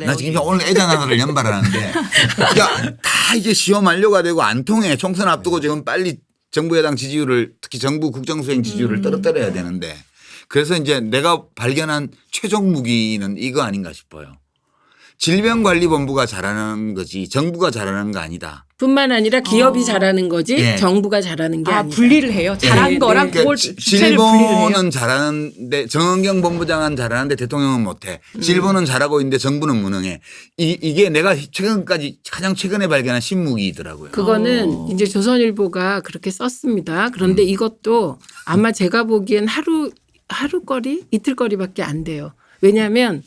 나 지금 오늘 애잔 하나를 연발하는데 야, 다 이제 시험 만료가 되고 안 통해. 총선 앞두고 지금 빨리 정부 여당 지지율을 특히 정부 국정수행 지지율을 떨어뜨려야 되는데 그래서 이제 내가 발견한 최종 무기는 이거 아닌가 싶어요. 질병관리본부가 잘하는 거지 정부가 잘하는 거 아니다. 뿐만 아니라 기업이 잘하는 거지 네. 정부가 잘하는 게 아니다. 분리를 해요. 잘한 네, 거랑 네. 그걸 주체를 분리를 해요. 질본은 잘하는데 정은경 본부장은 잘하는데 대통령은 못해. 질본은 잘하고 있는데 정부는 무능해. 이게 내가 최근까지 가장 최근에 발견한 신무기이더라고요. 그거는 이제 조선일보가 그렇게 썼습니다. 그런데 이것도 아마 제가 보기엔 하루거리 이틀거리밖에 안 돼요. 왜냐하면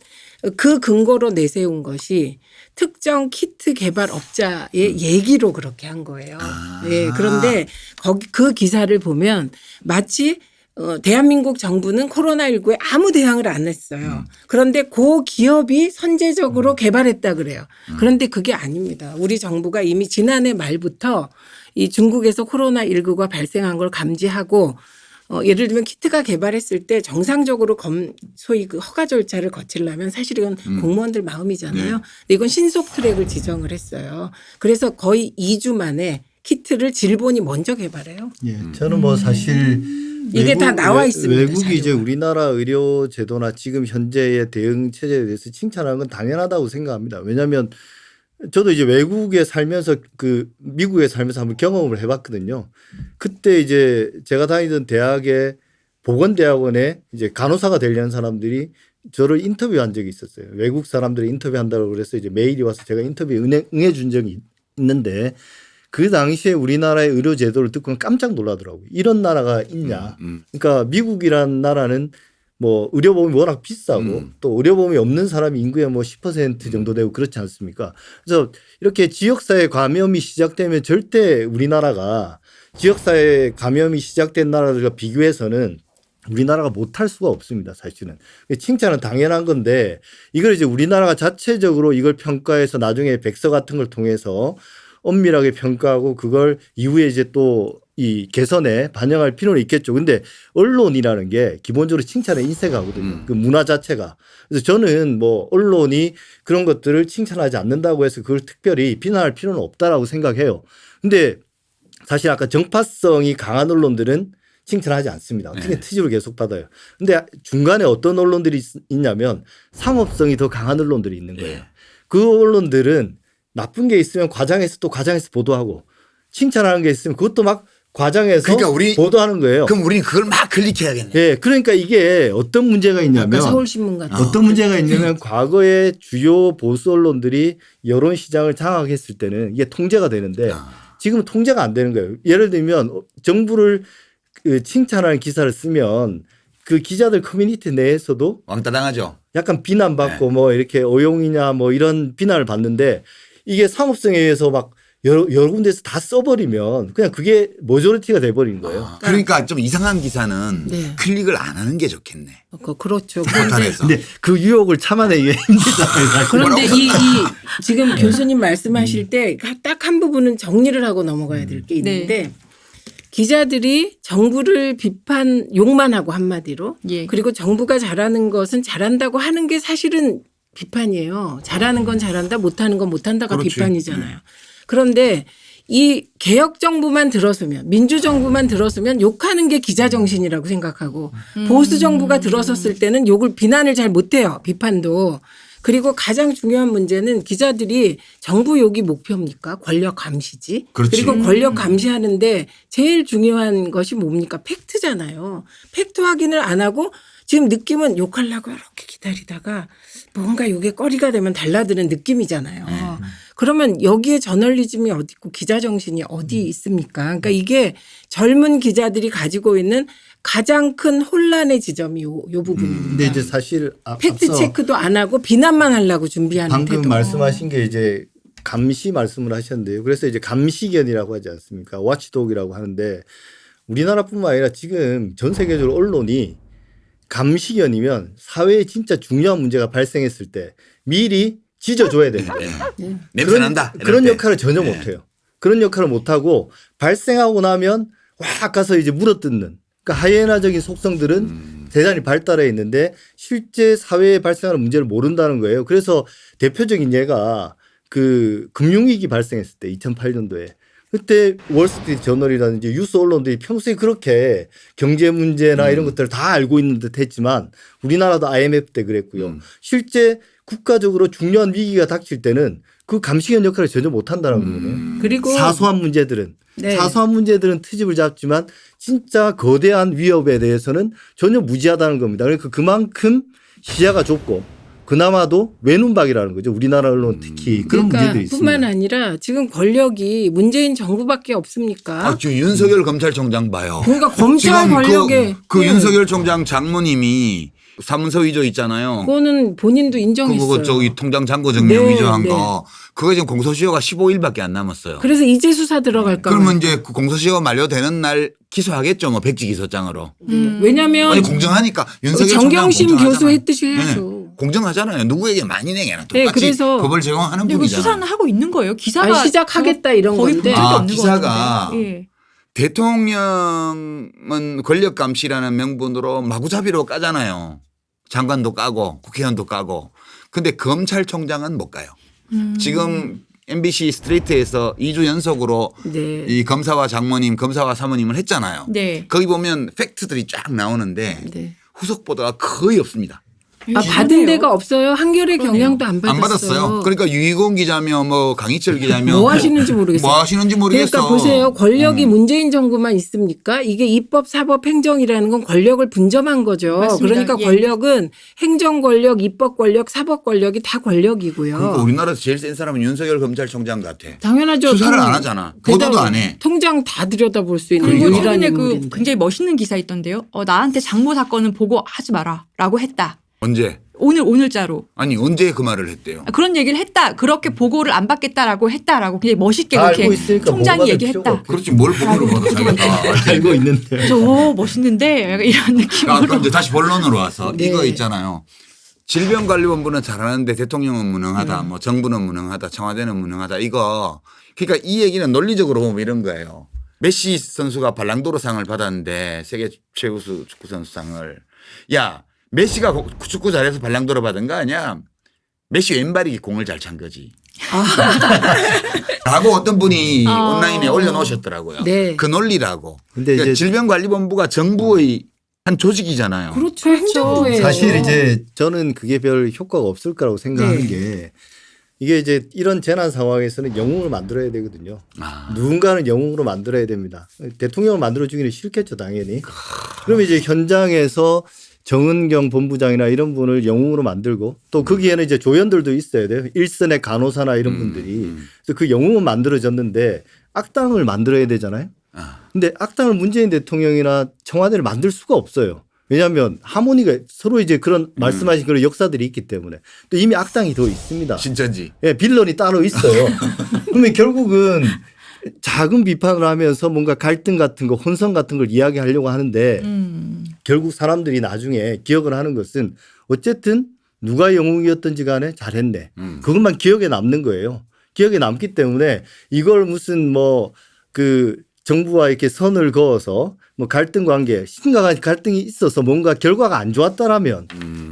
그 근거로 내세운 것이 특정 키트 개발 업자의 얘기로 그렇게 한 거예요. 네, 그런데 거기 그 기사를 보면 마치 대한민국 정부는 코로나19에 아무 대응을 안 했어요. 그런데 그 기업이 선제적으로 개발했다 그래요. 그런데 그게 아닙니다. 우리 정부가 이미 지난해 말부터 이 중국에서 코로나19가 발생한 걸 감지하고 예를 들면 키트가 개발했을 때 정상적으로 소위 그 허가 절차를 거치려면 사실 이건 공무원들 마음이잖아요. 네. 근데 이건 신속 트랙을 지정을 했어요. 그래서 거의 2주 만에 키트를 질본이 먼저 개발해요. 예, 저는 뭐 사실 이게 다 나와 있습니다. 외국이 자료가. 이제 우리나라 의료 제도나 지금 현재의 대응 체제에 대해서 칭찬하는 건 당연하다고 생각합니다. 왜냐하면 저도 이제 외국에 살면서 그 미국에 살면서 한번 경험을 해봤거든요. 그때 이제 제가 다니던 대학의 보건대학원에 이제 간호사가 되려는 사람들이 저를 인터뷰한 적이 있었어요. 외국 사람들이 인터뷰한다고 그래서 이제 메일이 와서 제가 인터뷰에 응해 준 적이 있는데 그 당시에 우리나라의 의료 제도를 듣고는 깜짝 놀라더라고요. 이런 나라가 있냐. 그러니까 미국이란 나라는 뭐 의료보험이 워낙 비싸고 또 의료보험이 없는 사람이 인구의 뭐 10% 정도 되고 그렇지 않습니까? 그래서 이렇게 지역사회 감염이 시작되면 절대 우리나라가 지역사회 감염이 시작된 나라들과 비교해서는 우리나라가 못할 수가 없습니다. 사실은. 칭찬은 당연한 건데 이걸 이제 우리나라가 자체적으로 이걸 평가해서 나중에 백서 같은 걸 통해서 엄밀하게 평가하고 그걸 이후에 이제 또 이 개선에 반영할 필요는 있겠죠. 근데 언론이라는 게 기본적으로 칭찬에 인색하거든요. 그 문화 자체가. 그래서 저는 뭐 언론이 그런 것들을 칭찬하지 않는다고 해서 그걸 특별히 비난할 필요는 없다라고 생각해요. 근데 사실 아까 정파성이 강한 언론들은 칭찬하지 않습니다. 어떻게 네. 트집을 계속 받아요. 근데 중간에 어떤 언론들이 있냐면 상업성이 더 강한 언론들이 있는 거예요. 네. 그 언론들은 나쁜 게 있으면 과장해서 또 과장해서 보도하고 칭찬하는 게 있으면 그것도 막 과장해서 그러니까 보도하는 거예요. 그럼 우리는 그걸 막 클릭해야겠네. 예, 그러니까 이게 어떤 문제가 있냐면 아까 서울신문 같은 어떤 문제가 있냐면 과거에 주요 보수 언론들이 여론 시장을 장악했을 때는 이게 통제가 되는데 지금은 통제가 안 되는 거예요. 예를 들면 정부를 칭찬하는 기사를 쓰면 그 기자들 커뮤니티 내에서도 왕따 당하죠. 약간 비난받고 뭐 이렇게 어용이냐 뭐 이런 비난을 받는데 이게 상업성에 의해서 막 여러 군데서 다 써버리면 그냥 그게 모조리티가 돼버린 거예요. 그러니까 좀 이상한 기사는 네. 클릭을 안 하는 게 좋겠네. 그렇죠. 그런데, 포털에서. 근데 그 유혹을 참아내기가 힘들잖아요. 그런데 이 지금 교수님 말씀하실 때 딱 한 부분은 정리를 하고 넘어가야 될 게 있는데 기자들이 정부를 욕만 하고 한마디로 예. 그리고 정부가 잘하는 것은 잘한다고 하는 게 사실은 비판이에요. 잘하는 건 잘한다 못하는 건 못한다가 그렇지. 비판이잖아요. 그런데 이 개혁 정부만 들어서면 민주 정부만 들어서면 욕하는 게 기자 정신이라고 생각하고 보수 정부가 들어섰을 때는 욕을 비난을 잘 못해요. 비판도. 그리고 가장 중요한 문제는 기자들이 정부 욕이 목표입니까? 권력 감시지. 그렇지. 그리고 권력 감시하는데 제일 중요한 것이 뭡니까? 팩트잖아요. 팩트 확인을 안 하고 지금 느낌은 욕하려고 이렇게 기다리다가 뭔가 욕에 꺼리가 되면 달라드는 느낌이잖아요. 그러면 여기에 저널리즘이 어디 있고 기자 정신이 어디 있습니까? 그러니까 이게 젊은 기자들이 가지고 있는 가장 큰 혼란의 지점이 요 부분입니다. 근데 이제 사실 팩트 앞서 체크도 안 하고 비난만 하려고 준비하는 방금 태도. 말씀하신 게 이제 감시 말씀을 하셨는데요. 그래서 이제 감시견이라고 하지 않습니까? 와치독이라고 하는데 우리나라뿐만 아니라 지금 전 세계적으로 언론이 감시견이면 사회에 진짜 중요한 문제가 발생했을 때 미리 짖어줘야 됩니다. 냄새 난다. 이럴 그런 때. 역할을 전혀 네. 못해요. 그런 역할을 못하고 발생하고 나면 확 가서 이제 물어뜯는 그러니까 하이에나적인 속성들은 대단히 발달해 있는데 실제 사회에 발생하는 문제를 모른다는 거예요. 그래서 대표적인 예가 그 금융위기 발생했을 때 2008년도에 그때 월스트리트 저널이라든지 뉴스 언론들이 평소에 그렇게 경제 문제나 이런 것들을 다 알고 있는 듯 했지만 우리나라도 IMF 때 그랬고요. 실제 국가적으로 중요한 위기가 닥칠 때는 그 감시원 역할을 전혀 못한다는 거거든요. 그리고 사소한 문제들은 네. 사소한 문제들은 트집을 잡지만 진짜 거대한 위협에 대해서는 전혀 무지하다는 겁니다. 그러니까 그만큼 시야가 좁고 그나마도 외눈박이라는 거죠. 우리나라 언론 특히 그런 그러니까 문제들이 있습니다. 뿐만 아니라 지금 권력이 문재인 정부밖에 없습니까? 지금 윤석열 검찰총장 봐요. 그러니까 검찰 지금 권력에 그 윤석열 총장 장모님이 사문서 위조 있잖아요. 그거는 본인도 인정했어요. 그거 저기 통장 잔고 증명 네, 위조한 네. 거. 그거 지금 공소시효가 15일밖에 안 남았어요. 그래서 이제 수사 들어갈까 그러면 봐요. 이제 그 공소시효가 만료되는 날 기소하겠죠. 뭐 백지 기소장으로. 왜냐하면 아니 공정하니까 윤석열 정경심 총장은 교수 공정하잖아요. 했듯이 해야죠. 네. 공정하잖아요. 누구에게 만인에게나 네, 똑같이 그래서 법을 적용하는 그리고 분이잖아요. 수사는 하고 있는 거예요. 기사가 아니, 시작하겠다 이런 거의 건데. 본 적이 아, 없는 기사가. 거였는데. 예. 대통령은 권력 감시라는 명분으로 마구잡이로 까잖아요. 장관도 까고 국회의원도 까고. 근데 검찰총장은 못 가요. 지금 MBC 스트레이트에서 2주 연속으로 네. 이 검사와 장모님, 검사와 사모님을 했잖아요. 네. 거기 보면 팩트들이 쫙 나오는데 네. 후속 보도가 거의 없습니다. 아, 받은 데가 없어요. 한겨레 경향도 안 받았어요. 안 받았어요. 그러니까 유희공 기자며 뭐 강희철 기자며 뭐 하시는지 모르겠어요. 뭐 하시는지 모르겠어. 그러니까 보세요. 권력이 문재인 정부만 있습니까? 이게 입법, 사법, 행정이라는 건 권력을 분점한 거죠. 맞습니다. 그러니까 예. 권력은 행정 권력, 입법 권력, 사법 권력이 다 권력이고요. 그러니까 우리나라에서 제일 센 사람은 윤석열 검찰총장 같아. 당연하죠. 수사를 안 하잖아. 보도도 안 해. 통장 다 들여다볼 수 있는 그리고 유일한 최근에 그 인물인데. 굉장히 멋있는 기사 있던데요. 나한테 장모 사건은 보고하지 마라라고 했다. 언제? 오늘자로 아니 언제 그 말을 했대요? 그런 얘기를 했다. 그렇게 보고를 안 받겠다라고 했다라고 굉장히 멋있게 다 그렇게 알고 있으니까 총장이 보고받을 얘기했다. 필요가 그렇지 뭘 보고를 받아 자기가. 알고 있는데. 멋있는데 약간 이런 아까 느낌으로. 이제 다시 본론으로 와서 네. 이거 있잖아요. 질병관리본부는 잘하는데 대통령은 무능하다. 뭐 정부는 무능하다. 청와대는 무능하다. 이거 그러니까 이 얘기는 논리적으로 보면 이런 거예요. 메시 선수가 발랑도르상을 받았는데 세계 최우수 축구 선수상을 야 메시가 축구 잘해서 발랑도르 받은 거 아니야? 메시 왼발이 공을 잘 찬 거지. 라고 어떤 분이 온라인에 올려놓으셨더라고요. 네. 그 논리라고. 근데 그러니까 이제 질병관리본부가 정부의 한 조직이잖아요. 그렇죠. 행정부예요. 사실 이제 저는 그게 별 효과가 없을 거라고 생각하는 네. 게 이게 이제 이런 재난 상황에서는 영웅을 만들어야 되거든요. 아. 누군가는 영웅으로 만들어야 됩니다. 대통령을 만들어주기는 싫겠죠, 당연히. 그러면 이제 현장에서 정은경 본부장이나 이런 분을 영웅으로 만들고 또 거기에는 이제 조연들도 있어야 돼요. 일선의 간호사나 이런 분들이. 그래서 그 영웅은 만들어졌는데 악당을 만들어야 되잖아요. 아. 근데 악당을 문재인 대통령이나 청와대를 만들 수가 없어요. 왜냐하면 하모니가 서로 이제 그런 말씀하신 그런 역사들이 있기 때문에 또 이미 악당이 더 있습니다. 진짜지. 예, 빌런이 따로 있어요. 그러면 결국은 작은 비판을 하면서 뭔가 갈등 같은 거, 혼선 같은 걸 이야기하려고 하는데 결국 사람들이 나중에 기억을 하는 것은 어쨌든 누가 영웅이었든지 간에 잘했네. 그것만 기억에 남는 거예요. 기억에 남기 때문에 이걸 무슨 뭐 그 정부와 이렇게 선을 그어서 뭐 갈등 관계, 심각한 갈등이 있어서 뭔가 결과가 안 좋았다라면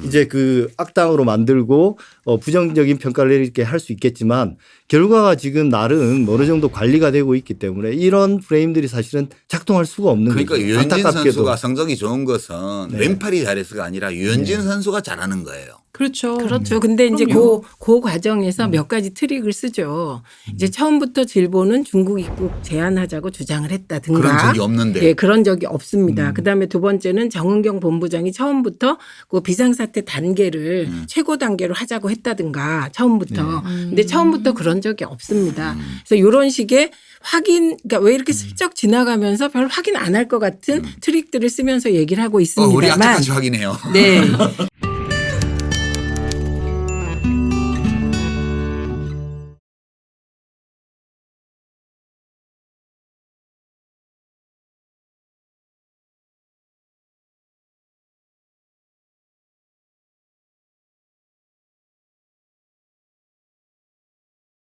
이제 그 악당으로 만들고 부정적인 평가를 이렇게 할 수 있겠지만 결과가 지금 나름 어느 정도 관리가 되고 있기 때문에 이런 프레임들이 사실은 작동할 수가 없는 그러니까 거죠. 유현진 안타깝게도. 선수가 성적이 좋은 것은 네. 왼팔이 잘해서가 아니라 유현진 선수가 잘하는 거예요. 그렇죠. 그렇죠. 근데 이제 그럼요. 그 과정에서 몇 가지 트릭을 쓰죠. 이제 처음부터 질본은 중국 입국 제한하자고 주장을 했다든가. 그런 적이 없는데. 예, 그런 적이 없습니다. 그다음에 두 번째는 정은경 본부장이 처음부터 그 비상사태 단계를 최고 단계로 하자고 했다든가 처음부터. 근데 처음부터 그런 적이 없습니다. 그래서 이런 식의 확인, 그러니까 왜 이렇게 슬쩍 지나가면서 별 확인 안 할 것 같은 트릭들을 쓰면서 얘기를 하고 우리 있습니다만. 아직까지 확인해요. 네.